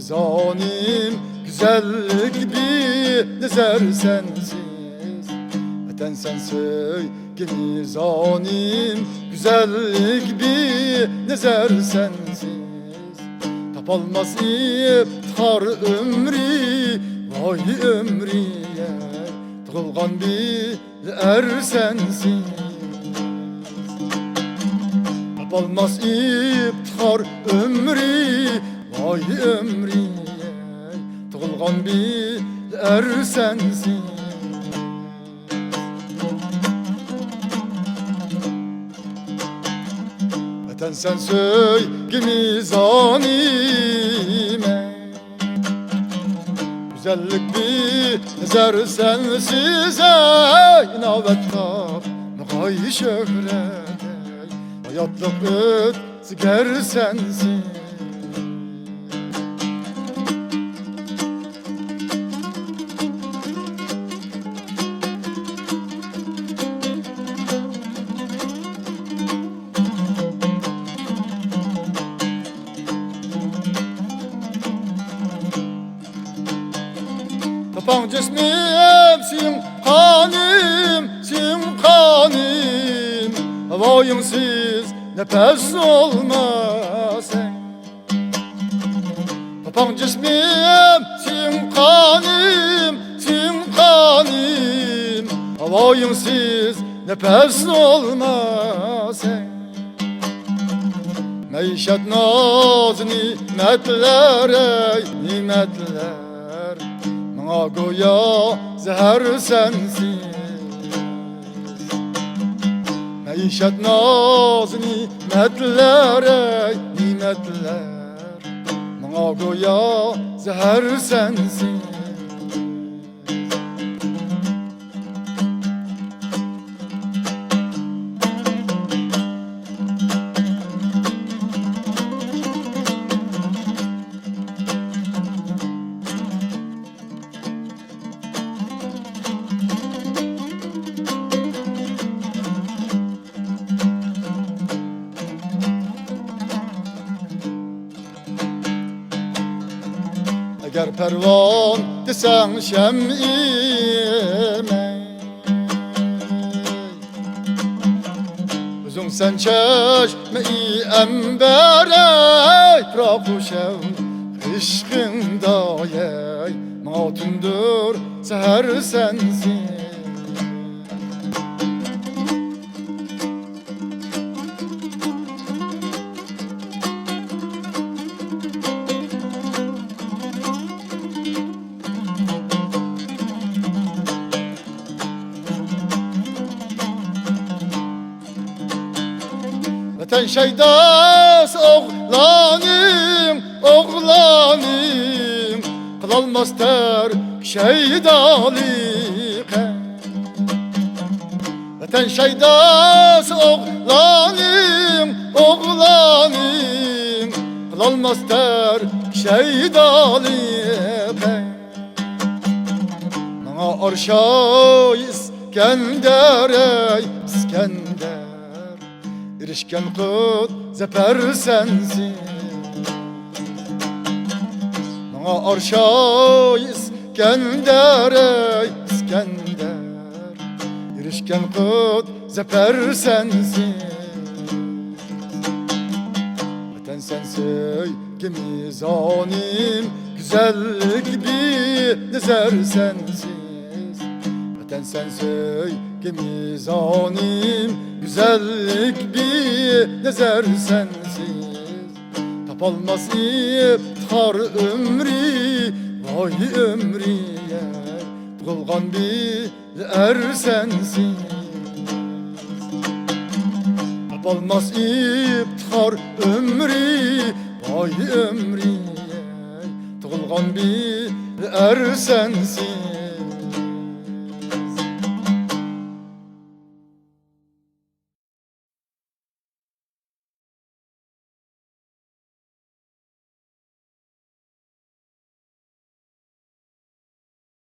mizanim, güzellik bir nezer sensiz. Vatan sensiz mizanim, güzellik bir nezer sensiz. Tapalmaz iftihar ömrü, vay ömriye, tığılgan bir er sensiz. Tapalmaz iftihar ömrü, vay ömriye, tığılgan bir er sensiz. Vatan sen söyle mizanime, güzellik bir nezer sensiz. Ey navet kap mugay şöhret, hayatlık ötger sensin. Tapan cismim simkanim, simkanim, havayımsız nefes olmaz. Tapan cismim simkanim, simkanim, havayımsız nefes olmaz. Meişet naz nimetler, ey nimetler, bana goya zehir sensiz. Meişet naz nimetler, ey nimetler, bana goya zehir sensiz. Eğer pervan desen şem'ime, özüm sen çeşme-i emberey, prahu şev işkindayey, matundür seher sensin. Vatan şeydas oğlanım, oğlanım, kılalmaz ter şeydalık. Vatan şeydas oğlanım, oğlanım, kılalmaz ter şeydalık. Bana arşa İskender, ey İskender, erişken kut zeper sensin. Bana arşa İskender, ey İskender, erişken kut zeper sensin. Vatan sen söyle mizanim, güzellik bir nezer sensiz. Vatan sen söyle mizanim, güzellik bir nezer sensiz. Tapalmaz iftihar ömrü, vay ömriye, tığılgan bir er sensiz. Tapalmaz iftihar ömrü, vay ömriye, tığılgan bir er sensiz.